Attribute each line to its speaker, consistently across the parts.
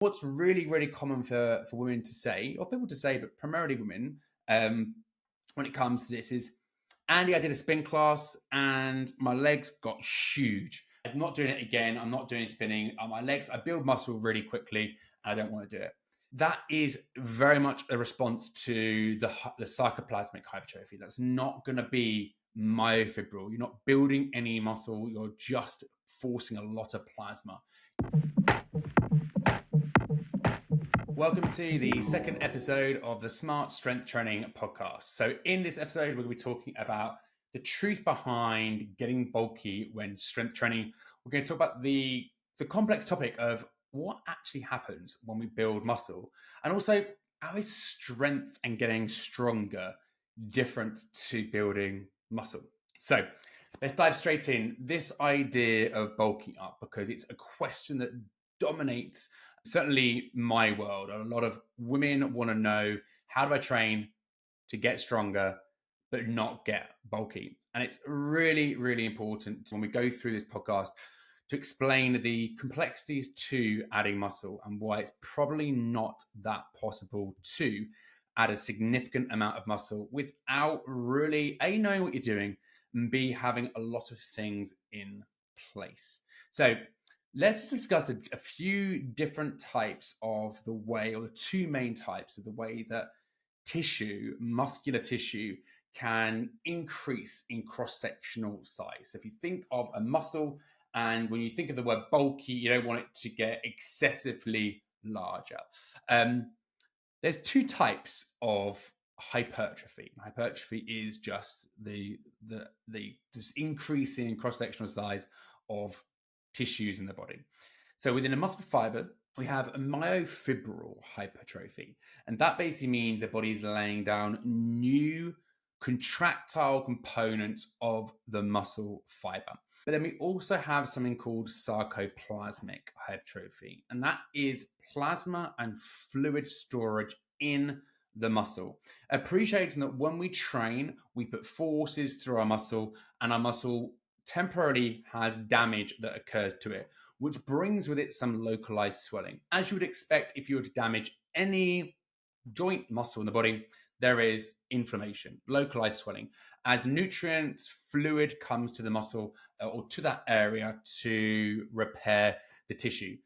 Speaker 1: What's really, really common for women to say, or people to say, but primarily women, when it comes to this is, Andy, I did a spin class and my legs got huge. I'm not doing it again. I'm not doing spinning. My legs, I build muscle really quickly. And I don't want to do it. That is very much a response to the sarcoplasmic hypertrophy. That's not going to be myofibril. You're not building any muscle. You're just forcing a lot of plasma. Welcome to the second episode of the Smart Strength Training podcast. So in this episode, we're going to be talking about the truth behind getting bulky when strength training. We're going to talk about the complex topic of what actually happens when we build muscle, and also how is strength and getting stronger different to building muscle. So let's dive straight in. This idea of bulking up, because it's a question that dominates certainly my world. A lot of women want to know, how do I train to get stronger but not get bulky? And it's really, really important when we go through this podcast to explain the complexities to adding muscle and why it's probably not that possible to add a significant amount of muscle without really A, knowing what you're doing, and B, having a lot of things in place. So let's just discuss a few different types of the way, or the two main types of the way that tissue, muscular tissue, can increase in cross-sectional size. So if you think of a muscle, and when you think of the word bulky, you don't want it to get excessively larger. There's two types of hypertrophy. Hypertrophy is just this increasing in cross-sectional size of tissues in the body. So within a muscle fiber, we have a myofibril hypertrophy. And that basically means the body is laying down new contractile components of the muscle fiber. But then we also have something called sarcoplasmic hypertrophy. And that is plasma and fluid storage in the muscle. Appreciating that when we train, we put forces through our muscle, and our muscle temporarily has damage that occurs to it, which brings with it some localized swelling. As you would expect, if you were to damage any joint muscle in the body, there is inflammation, localized swelling, as nutrients, fluid comes to the muscle or to that area to repair the tissue.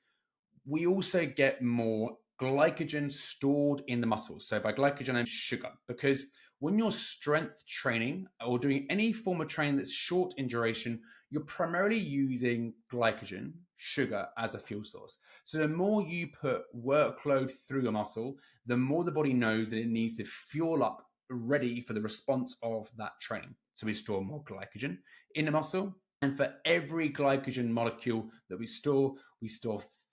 Speaker 1: We also get more glycogen stored in the muscles. So by glycogen, I'm sugar, because when you're strength training or doing any form of training that's short in duration, you're primarily using glycogen, sugar, as a fuel source. So the more you put workload through your muscle, the more the body knows that it needs to fuel up ready for the response of that training. So we store more glycogen in the muscle. And for every glycogen molecule that we store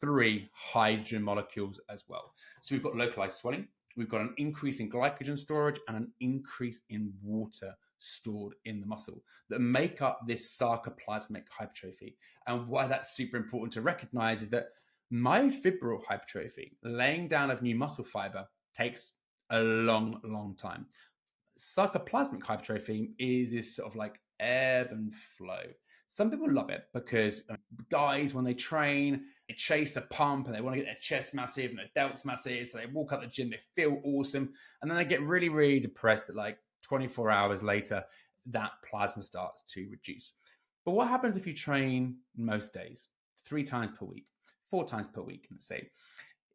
Speaker 1: 3 hydrogen molecules as well. So we've got localized swelling, we've got an increase in glycogen storage, and an increase in water stored in the muscle that make up this sarcoplasmic hypertrophy. And why that's super important to recognize is that myofibril hypertrophy, laying down of new muscle fiber, takes a long, long time. Sarcoplasmic hypertrophy is this sort of like ebb and flow. Some people love it because guys, when they train, they chase the pump and they want to get their chest massive and their delts massive. So they walk out the gym, they feel awesome. And then they get really, really depressed at like 24 hours later, that plasma starts to reduce. But what happens if you train most days, 3 times per week, 4 times per week, let's say?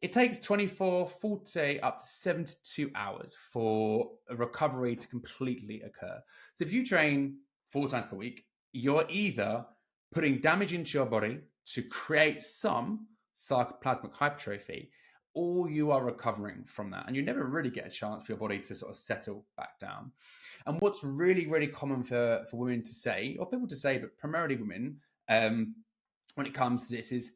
Speaker 1: It takes 24, 40, up to 72 hours for a recovery to completely occur. So if you train 4 times per week, you're either putting damage into your body to create some sarcoplasmic hypertrophy, or you are recovering from that. And you never really get a chance for your body to sort of settle back down. And what's really, really common for women to say, or people to say, but primarily women, when it comes to this is,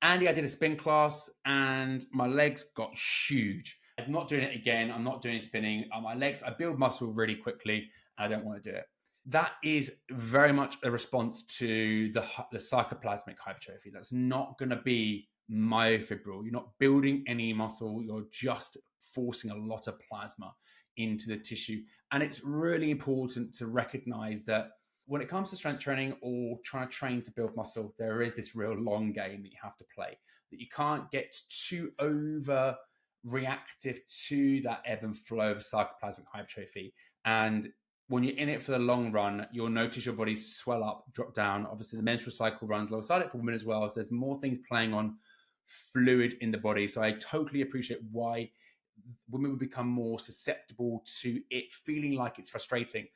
Speaker 1: Andy, I did a spin class and my legs got huge. I'm not doing it again. I'm not doing spinning. My legs, I build muscle really quickly and I don't want to do it. That is very much a response to the sarcoplasmic hypertrophy. That's not going to be myofibril. You're not building any muscle. You're just forcing a lot of plasma into the tissue. And it's really important to recognize that when it comes to strength training or trying to train to build muscle, there is this real long game that you have to play. that you can't get too over reactive to that ebb and flow of sarcoplasmic hypertrophy. And when you're in it for the long run, you'll notice your body swell up, drop down. Obviously, the menstrual cycle runs alongside it for women as well. So there's more things playing on fluid in the body. So I totally appreciate why women would become more susceptible to it feeling like it's frustrating,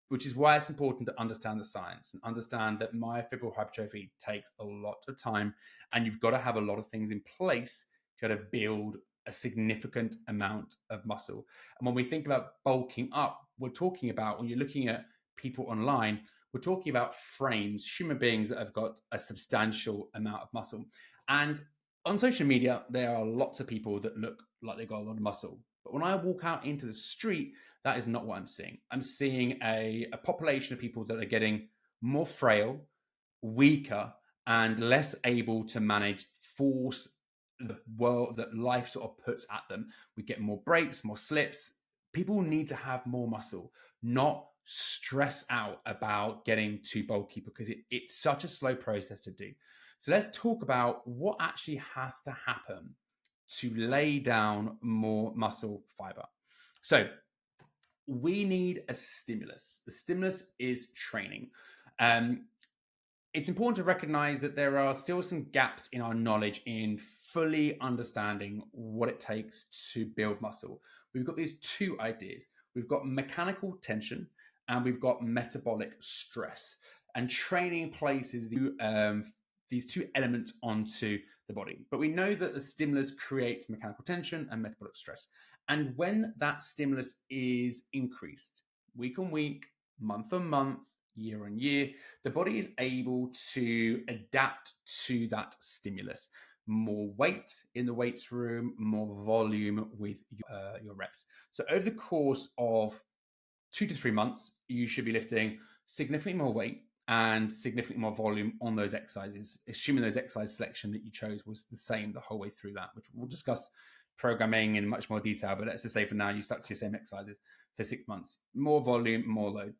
Speaker 1: which is why it's important to understand the science and understand that myofibril hypertrophy takes a lot of time, and you've got to have a lot of things in place to build a significant amount of muscle. And when we think about bulking up, we're talking about, when you're looking at people online, we're talking about frames, human beings that have got a substantial amount of muscle. And on social media, there are lots of people that look like they've got a lot of muscle. But when I walk out into the street, that is not what I'm seeing. I'm seeing a population of people that are getting more frail, weaker, and less able to manage force, the world that life sort of puts at them. We get more breaks, more slips. People need to have more muscle, not stress out about getting too bulky, because it's such a slow process to do. So let's talk about what actually has to happen to lay down more muscle fiber. So we need a stimulus. The stimulus is training. It's important to recognize that there are still some gaps in our knowledge in fully understanding what it takes to build muscle. We've got these two ideas. We've got mechanical tension and we've got metabolic stress. And training places these two elements onto the body. But we know that the stimulus creates mechanical tension and metabolic stress. And when that stimulus is increased week on week, month on month, year on year, the body is able to adapt to that stimulus. More weight in the weights room, more volume with your reps. So over the course of 2 to 3 months, you should be lifting significantly more weight and significantly more volume on those exercises, assuming those exercise selection that you chose was the same the whole way through that, which we'll discuss programming in much more detail. But let's just say for now, you stuck to your same exercises for 6 months. More volume, more load.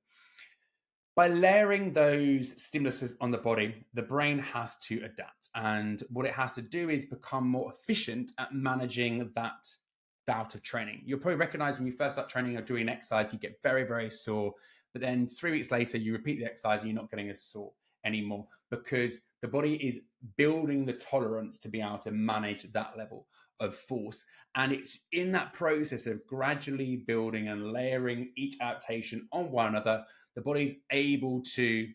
Speaker 1: By layering those stimuluses on the body, the brain has to adapt. And what it has to do is become more efficient at managing that bout of training. You'll probably recognize when you first start training or doing exercise, you get very, very sore. But then 3 weeks later, you repeat the exercise and you're not getting as sore anymore, because the body is building the tolerance to be able to manage that level of force. And it's in that process of gradually building and layering each adaptation on one another, the body's able to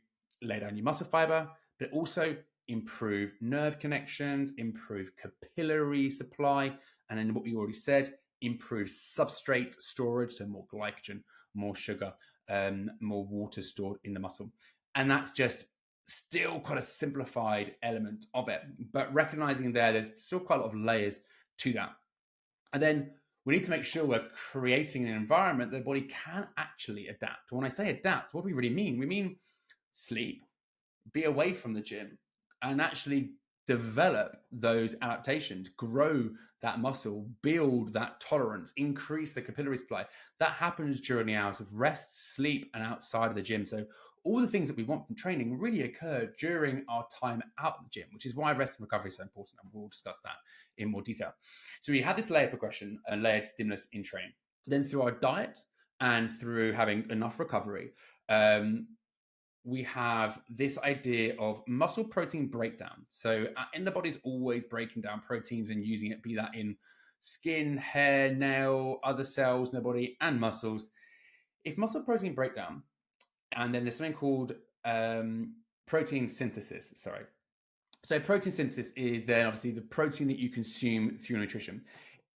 Speaker 1: lay down your muscle fiber, but also improve nerve connections, improve capillary supply, and then what we already said, improve substrate storage, so more glycogen, more sugar, more water stored in the muscle. And that's just still quite a simplified element of it, but recognizing there's still quite a lot of layers to that. And then we need to make sure we're creating an environment that the body can actually adapt. When I say adapt, what do we really mean? We mean sleep, be away from the gym, and actually develop those adaptations, grow that muscle, build that tolerance, increase the capillary supply. That happens during the hours of rest, sleep, and outside of the gym. So all the things that we want from training really occur during our time out of the gym, which is why rest and recovery is so important. And we'll discuss that in more detail. So we have this layered progression and layered stimulus in training. Then through our diet and through having enough recovery, we have this idea of muscle protein breakdown. So in the body's always breaking down proteins and using it, be that in skin, hair, nail, other cells in the body, and muscles. If muscle protein breakdown, and then there's something called protein synthesis. So protein synthesis is then obviously the protein that you consume through nutrition.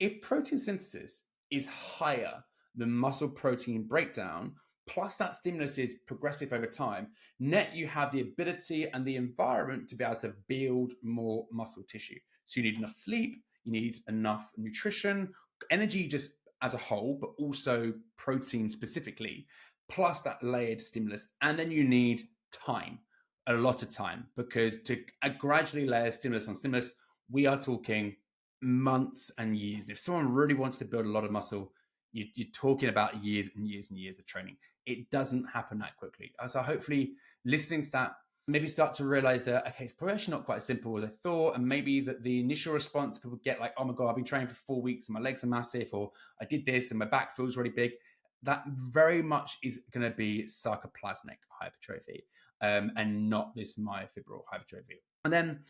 Speaker 1: If protein synthesis is higher than muscle protein breakdown, plus that stimulus is progressive over time, net you have the ability and the environment to be able to build more muscle tissue. So you need enough sleep, you need enough nutrition, energy just as a whole, but also protein specifically, plus that layered stimulus. And then you need time, a lot of time, because to gradually layer stimulus on stimulus, we are talking months and years. If someone really wants to build a lot of muscle, you're talking about years and years and years of training. It doesn't happen that quickly. So hopefully listening to that maybe start to realize that, okay, it's probably actually not quite as simple as I thought. And maybe that the initial response people get like, oh my God, I've been training for 4 weeks and my legs are massive, or I did this and my back feels really big. That very much is going to be sarcoplasmic hypertrophy and not this myofibril hypertrophy. And then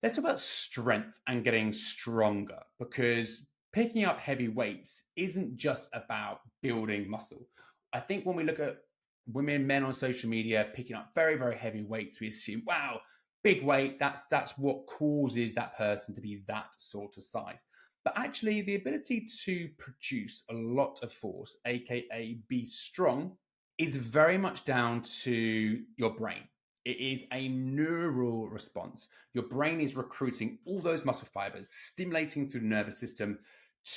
Speaker 1: let's talk about strength and getting stronger, because picking up heavy weights isn't just about building muscle. I think when we look at women and men on social media picking up very, very heavy weights, we assume, wow, big weight, that's what causes that person to be that sort of size. But actually, the ability to produce a lot of force, aka be strong, is very much down to your brain. It is a neural response. Your brain is recruiting all those muscle fibers, stimulating through the nervous system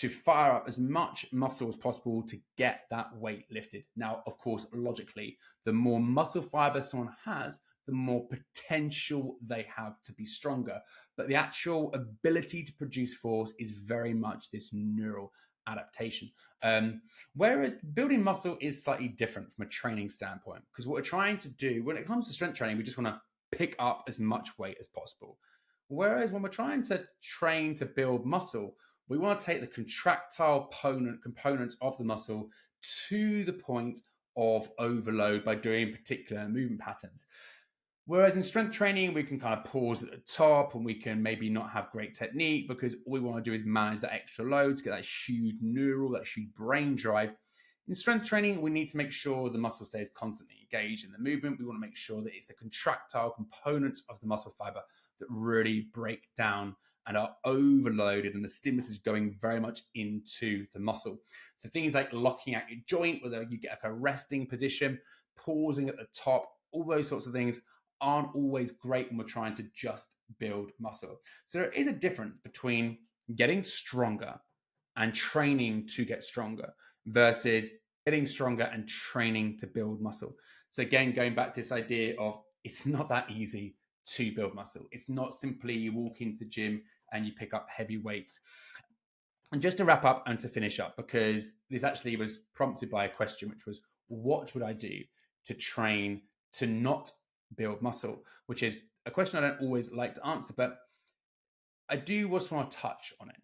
Speaker 1: to fire up as much muscle as possible to get that weight lifted. Now, of course, logically, the more muscle fiber someone has, the more potential they have to be stronger. But the actual ability to produce force is very much this neural adaptation. Whereas building muscle is slightly different from a training standpoint, because what we're trying to do when it comes to strength training, we just want to pick up as much weight as possible. Whereas when we're trying to train to build muscle, we want to take the contractile components of the muscle to the point of overload by doing particular movement patterns. Whereas in strength training, we can kind of pause at the top and we can maybe not have great technique because all we want to do is manage that extra load to get that huge neural, that huge brain drive. In strength training, we need to make sure the muscle stays constantly engaged in the movement. We want to make sure that it's the contractile components of the muscle fiber that really break down and are overloaded, and the stimulus is going very much into the muscle. So things like locking out your joint, whether you get like a resting position, pausing at the top, all those sorts of things aren't always great when we're trying to just build muscle. So there is a difference between getting stronger and training to get stronger versus getting stronger and training to build muscle. So again, going back to this idea of it's not that easy to build muscle. It's not simply you walk into the gym and you pick up heavy weights. And just to wrap up and to finish up, because this actually was prompted by a question, which was, what would I do to train to not build muscle? Which is a question I don't always like to answer, but I do just want to touch on it.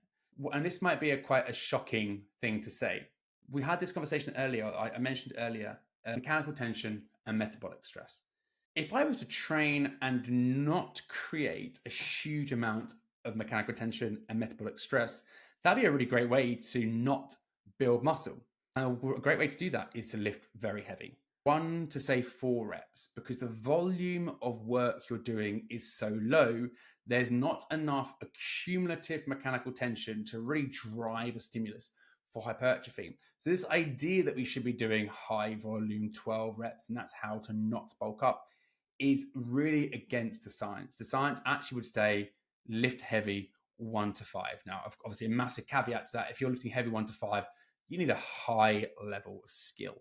Speaker 1: And this might be quite a shocking thing to say. We had this conversation earlier, I mentioned earlier, mechanical tension and metabolic stress. If I was to train and not create a huge amount of mechanical tension and metabolic stress, that'd be a really great way to not build muscle. And a great way to do that is to lift very heavy. 1 to say 4 reps, because the volume of work you're doing is so low, there's not enough accumulative mechanical tension to really drive a stimulus for hypertrophy. So this idea that we should be doing high volume 12 reps and that's how to not bulk up is really against the science. The science actually would say lift heavy 1 to 5. Now, obviously a massive caveat to that, if you're lifting heavy 1 to 5, you need a high level of skill.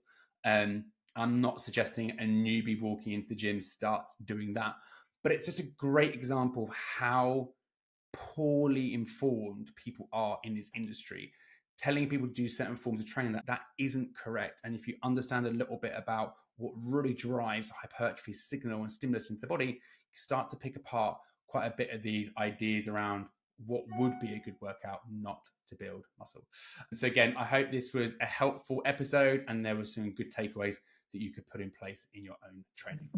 Speaker 1: I'm not suggesting a newbie walking into the gym starts doing that, but it's just a great example of how poorly informed people are in this industry. Telling people to do certain forms of training, that isn't correct. And if you understand a little bit about what really drives hypertrophy signal and stimulus into the body, you start to pick apart quite a bit of these ideas around what would be a good workout not to build muscle. So again, I hope this was a helpful episode and there were some good takeaways that you could put in place in your own training.